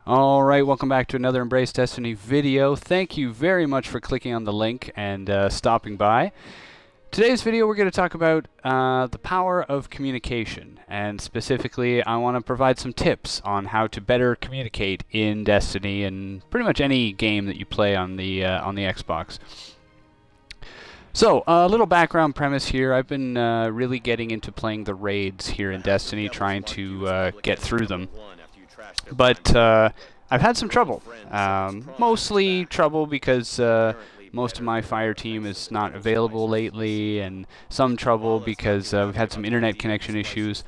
Alright, welcome back to another Embrace Destiny video. Thank you very much for clicking on the link and stopping by. Today's video we're going to talk about the power of communication, and specifically I want to provide some tips on how to better communicate in Destiny and pretty much any game that you play on the Xbox. So, a little background premise here. I've been really getting into playing the raids here in Destiny, trying to get through them. But I've had some trouble. Mostly trouble because most of my fire team is not available lately, and some trouble because we've had some internet connection issues.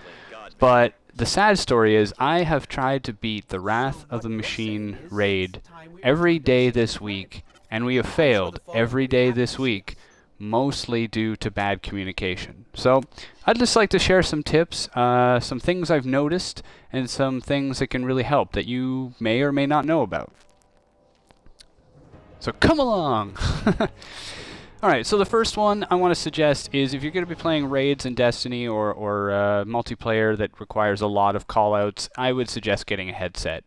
But the sad story is I have tried to beat the Wrath of the Machine raid every day this week, and we have failed every day this week, mostly due to bad communication. So I'd just like to share some tips, some things I've noticed, and some things that can really help that you may or may not know about. So come along! Alright, so the first one I want to suggest is if you're going to be playing raids in Destiny or multiplayer that requires a lot of callouts, I would suggest getting a headset.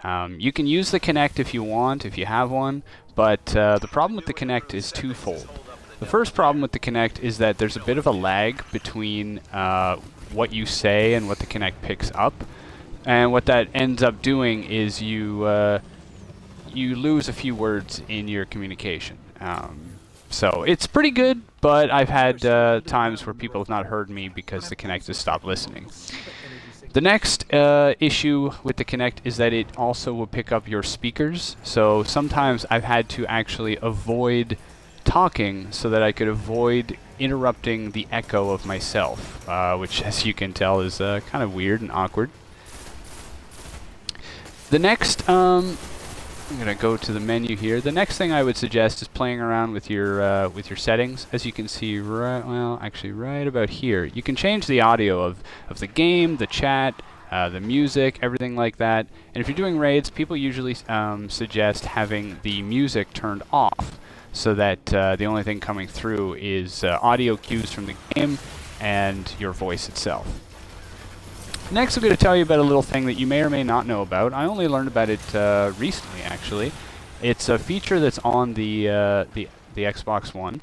You can use the Kinect if you want, if you have one, but the problem with the Kinect is twofold. The first problem with the Kinect is that there's a bit of a lag between what you say and what the Kinect picks up, and what that ends up doing is you lose a few words in your communication. So it's pretty good, but I've had times where people have not heard me because the Kinect has stopped listening. The next issue with the Kinect is that it also will pick up your speakers, so sometimes I've had to actually avoid talking so that I could avoid interrupting the echo of myself, which, as you can tell, is kind of weird and awkward. The next, I'm gonna go to the menu here. The next thing I would suggest is playing around with your settings. As you can see, right about here, you can change the audio of the game, the chat, the music, everything like that. And if you're doing raids, people usually suggest having the music turned off, so that the only thing coming through is audio cues from the game and your voice itself. Next, I'm going to tell you about a little thing that you may or may not know about. I only learned about it recently, actually. It's a feature that's on the Xbox One,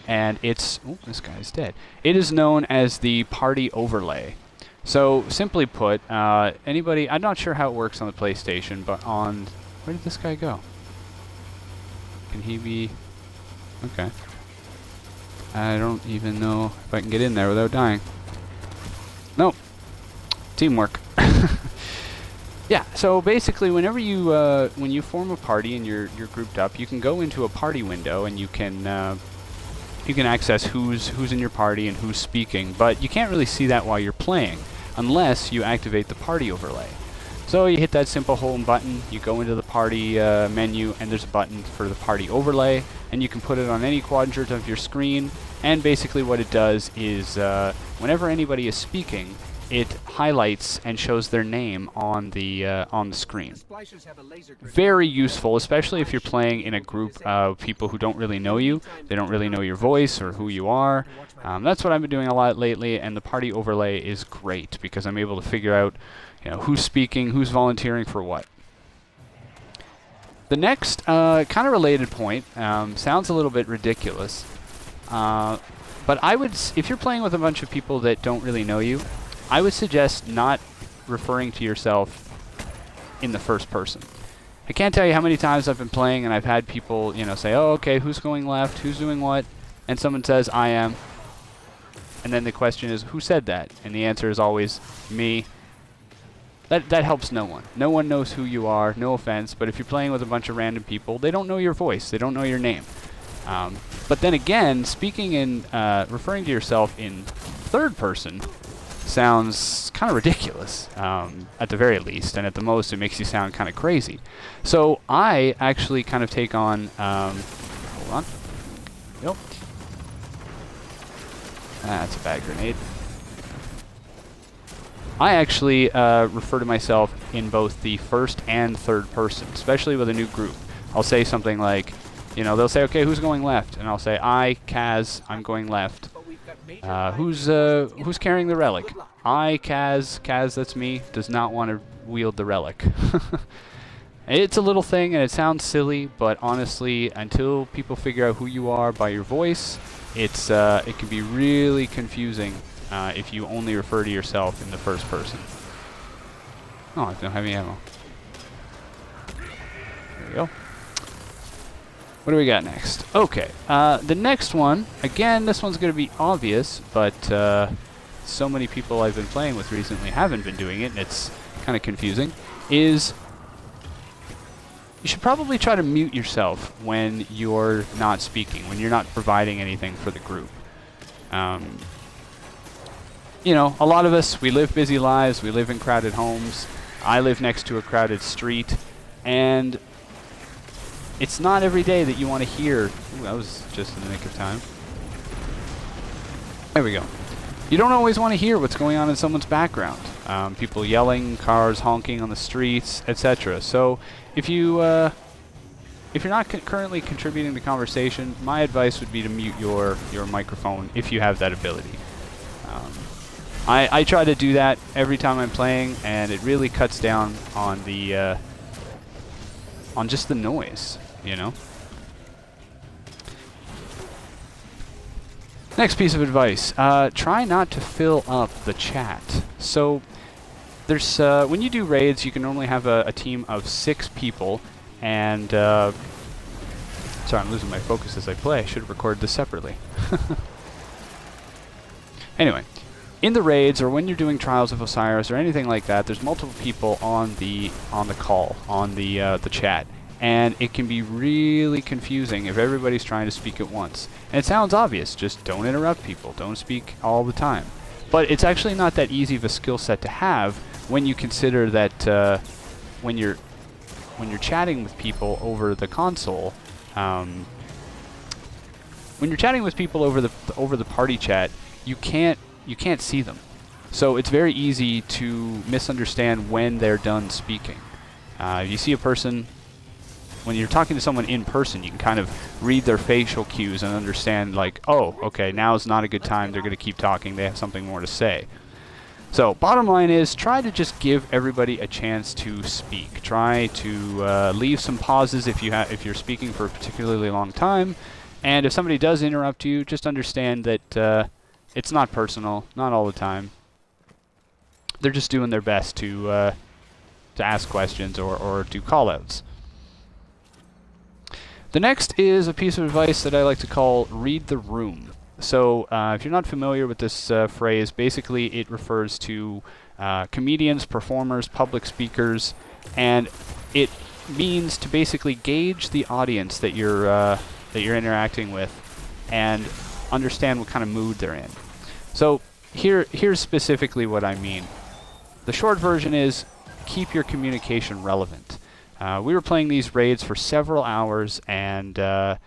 and it's... oh, this guy's dead. It is known as the Party Overlay. So, simply put, anybody... I'm not sure how it works on the PlayStation, but on... where did this guy go? Can he be... okay. I don't even know if I can get in there without dying. Nope. Teamwork. Yeah, so basically whenever you when you form a party and you're grouped up, you can go into a party window and you can access who's in your party and who's speaking, but you can't really see that while you're playing unless you activate the party overlay. So you hit that simple home button, you go into the party menu, and there's a button for the party overlay, and you can put it on any quadrant of your screen, and basically what it does is whenever anybody is speaking, it highlights and shows their name on the screen. Very useful, especially if you're playing in a group of people who don't really know you. They don't really know your voice or who you are. That's what I've been doing a lot lately, and the party overlay is great because I'm able to figure out, you know, who's speaking, who's volunteering for what. The next kind of related point sounds a little bit ridiculous, but I would, if you're playing with a bunch of people that don't really know you, I would suggest not referring to yourself in the first person. I can't tell you how many times I've been playing and I've had people, you know, say, oh, okay, who's going left, who's doing what, and someone says, I am, and then the question is, who said that? And the answer is always, me. That helps no one. No one knows who you are, no offense, but if you're playing with a bunch of random people, they don't know your voice, they don't know your name. But then again, speaking in, referring to yourself in third person sounds kind of ridiculous, at the very least, and at the most it makes you sound kind of crazy. So I actually kind of take on, hold on. Yep. That's a bad grenade. I actually refer to myself in both the first and third person, especially with a new group. I'll say something like, you know, they'll say, okay, who's going left? And I'll say, I, Kaz, I'm going left. Who's carrying the relic? Kaz, that's me, does not want to wield the relic. It's a little thing and it sounds silly, but honestly, until people figure out who you are by your voice, it can be really confusing if you only refer to yourself in the first person. Oh, I don't have any ammo. There we go. What do we got next? Okay, the next one, again, this one's going to be obvious, but so many people I've been playing with recently haven't been doing it, and it's kind of confusing, is you should probably try to mute yourself when you're not speaking, when you're not providing anything for the group. You know, a lot of us, we live busy lives, we live in crowded homes. I live next to a crowded street, and it's not every day that you want to hear... Ooh, that was just in the nick of time. There we go. You don't always want to hear what's going on in someone's background. People yelling, cars honking on the streets, etc. So if you're not currently contributing to the conversation, my advice would be to mute your microphone if you have that ability. I try to do that every time I'm playing, and it really cuts down on the on just the noise, you know. Next piece of advice, try not to fill up the chat. So there's when you do raids, you can normally have a team of 6 people, and sorry, I'm losing my focus as I play. I should have recorded this separately. Anyway, in the raids or when you're doing Trials of Osiris or anything like that, there's multiple people on the call, on the chat. And it can be really confusing if everybody's trying to speak at once. And it sounds obvious, just don't interrupt people, don't speak all the time. But it's actually not that easy of a skill set to have when you consider that when you're chatting with people over the console, when you're chatting with people over the party chat, you can't see them. So it's very easy to misunderstand when they're done speaking. If you see a person... When you're talking to someone in person, you can kind of read their facial cues and understand, like, oh, okay, now's not a good time. They're going to keep talking. They have something more to say. So, bottom line is, try to just give everybody a chance to speak. Try to leave some pauses if you're speaking for a particularly long time. And if somebody does interrupt you, just understand that it's not personal, not all the time. They're just doing their best to ask questions or do call-outs. The next is a piece of advice that I like to call read the room. So if you're not familiar with this phrase, basically it refers to comedians, performers, public speakers, and it means to basically gauge the audience that you're interacting with and understand what kind of mood they're in. So here's specifically what I mean. The short version is keep your communication relevant. We were playing these raids for several hours, and at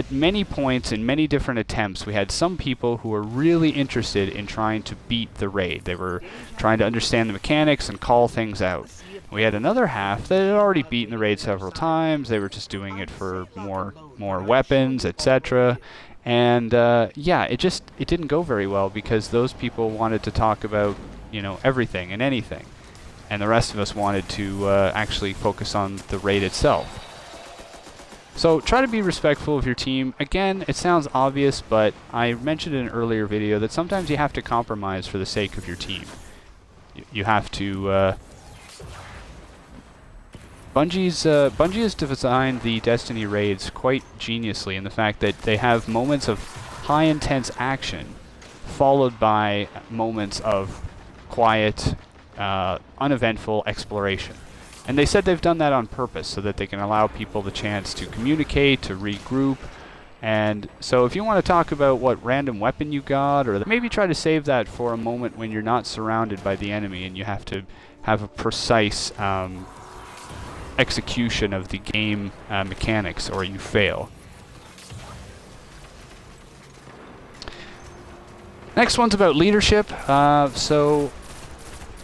many points in many different attempts, we had some people who were really interested in trying to beat the raid. They were trying to understand the mechanics and call things out. We had another half that had already beaten the raid several times. They were just doing it for more weapons, etc. And yeah, it didn't go very well because those people wanted to talk about, you know, everything and anything. And the rest of us wanted to actually focus on the raid itself. So try to be respectful of your team. Again, it sounds obvious, but I mentioned in an earlier video that sometimes you have to compromise for the sake of your team. You have to... Bungie has designed the Destiny raids quite geniusly in the fact that they have moments of high intense action followed by moments of quiet, uneventful exploration. And they said they've done that on purpose so that they can allow people the chance to communicate, to regroup. And so if you want to talk about what random weapon you got, or maybe try to save that for a moment when you're not surrounded by the enemy and you have to have a precise execution of the game mechanics, or you fail. Next one's about leadership. So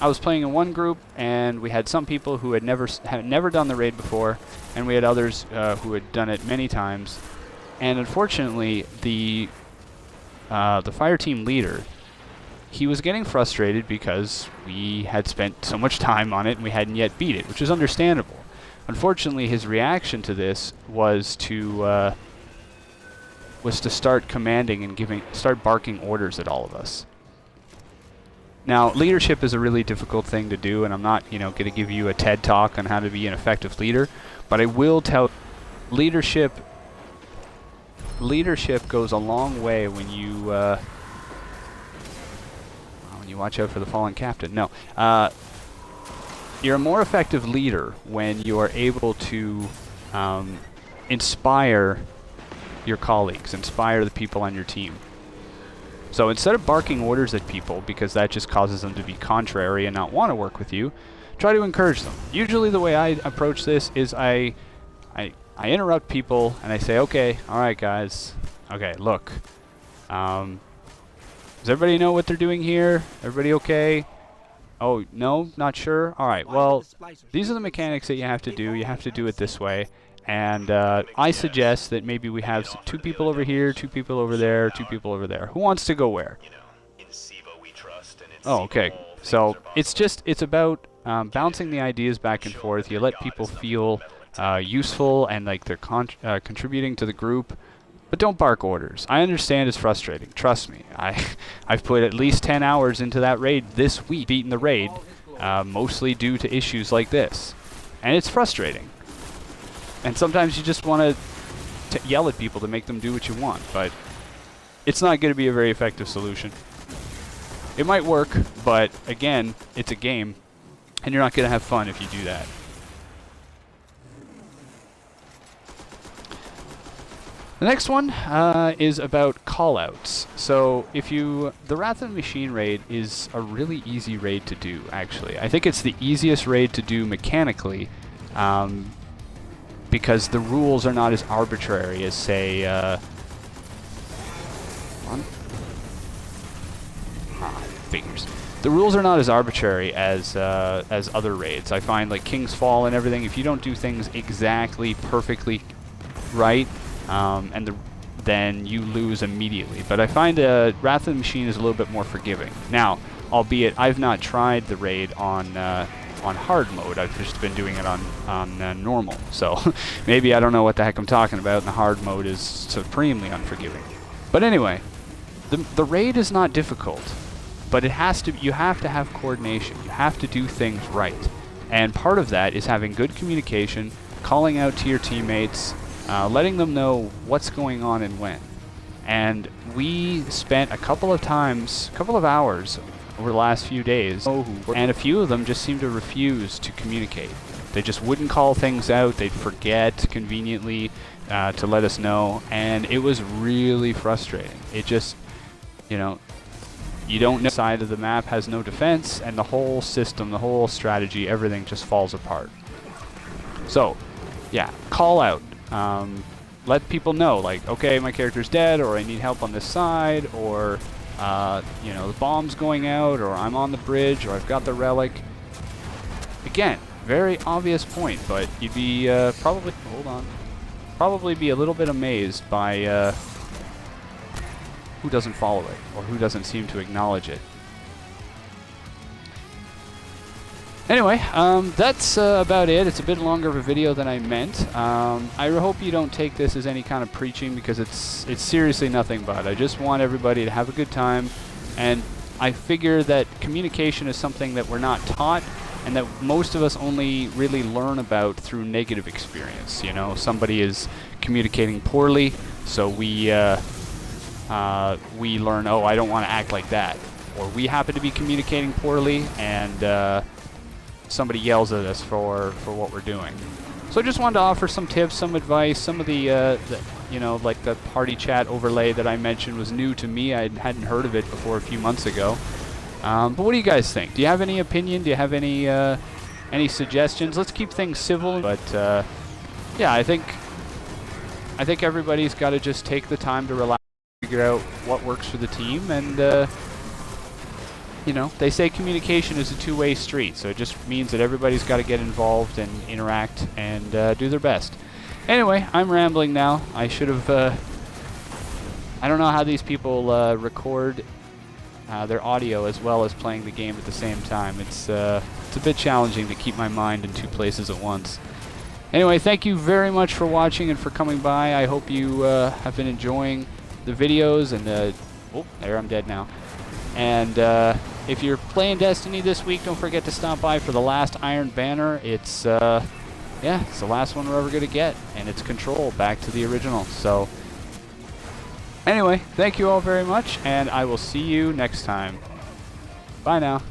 I was playing in one group, and we had some people who had never done the raid before, and we had others who had done it many times. And unfortunately, the the fire team leader, he was getting frustrated because we had spent so much time on it and we hadn't yet beat it, which is understandable. Unfortunately, his reaction to this was to start commanding and start barking orders at all of us. Now, leadership is a really difficult thing to do, and I'm not, going to give you a TED talk on how to be an effective leader, but I will tell leadership goes a long way when you watch out for the fallen captain. No. You're a more effective leader when you are able to inspire your colleagues, inspire the people on your team. So instead of barking orders at people, because that just causes them to be contrary and not want to work with you, try to encourage them. Usually the way I approach this is I interrupt people and I say, okay, all right, guys. Okay, look. Does everybody know what they're doing here? Everybody okay? Oh, no? Not sure? All right, well, these are the mechanics that you have to do. You have to do it this way. And I suggest that maybe we have 2 people over here, 2 people over there, 2 people over there. Who wants to go where? Oh, okay. So it's about bouncing the ideas back and forth. You let people feel useful and like they're contributing to the group. But don't bark orders. I understand it's frustrating. Trust me. I've put at least 10 hours into that raid this week, beating the raid, mostly due to issues like this. And it's frustrating. And sometimes you just want to yell at people to make them do what you want, but it's not going to be a very effective solution. It might work, but again, it's a game, and you're not going to have fun if you do that. The next one is about callouts. So the Wrath of the Machine raid is a really easy raid to do, actually. I think it's the easiest raid to do mechanically, because the rules are not as arbitrary as, say, figures. The rules are not as arbitrary as other raids. I find, like King's Fall and everything, if you don't do things exactly perfectly right, then you lose immediately. But I find Wrath of the Machine is a little bit more forgiving. Now, albeit I've not tried the raid on hard mode. I've just been doing it on normal. So maybe I don't know what the heck I'm talking about, and the hard mode is supremely unforgiving. But anyway, the raid is not difficult, but you have to have coordination. You have to do things right. And part of that is having good communication, calling out to your teammates, letting them know what's going on and when. And we spent a couple of hours over the last few days, and a few of them just seemed to refuse to communicate. They just wouldn't call things out. They'd forget conveniently to let us know, and it was really frustrating. It just, you don't know. The side of the map has no defense, and the whole system, the whole strategy, everything just falls apart. So, yeah, call out. Let people know, like, okay, my character's dead, or I need help on this side, or, the bomb's going out, or I'm on the bridge, or I've got the relic. Again, very obvious point, but you'd be probably be a little bit amazed by who doesn't follow it, or who doesn't seem to acknowledge it. Anyway, that's about it. It's a bit longer of a video than I meant. I hope you don't take this as any kind of preaching, because it's seriously nothing but. I just want everybody to have a good time, and I figure that communication is something that we're not taught, and that most of us only really learn about through negative experience. Somebody is communicating poorly, so we learn, oh, I don't want to act like that. Or we happen to be communicating poorly, and somebody yells at us for what we're doing. So I just wanted to offer some tips, some advice. Some of the like the party chat overlay that I mentioned was new to me. I hadn't heard of it before a few months ago. But what do you guys think? Do you have any opinion? Do you have any suggestions? Let's keep things civil. But yeah, I think everybody's got to just take the time to relax, figure out what works for the team, and they say communication is a two-way street, so it just means that everybody's got to get involved and interact and do their best. Anyway, I'm rambling now. I should have I don't know how these people record their audio as well as playing the game at the same time. It's a bit challenging to keep my mind in 2 places at once. Anyway, thank you very much for watching and for coming by. I hope you have been enjoying the videos. And oh, there, I'm dead now. And if you're playing Destiny this week, don't forget to stop by for the last Iron Banner. It's yeah, it's the last one we're ever gonna get, and it's Control, back to the original. So anyway, thank you all very much, and I will see you next time. Bye now.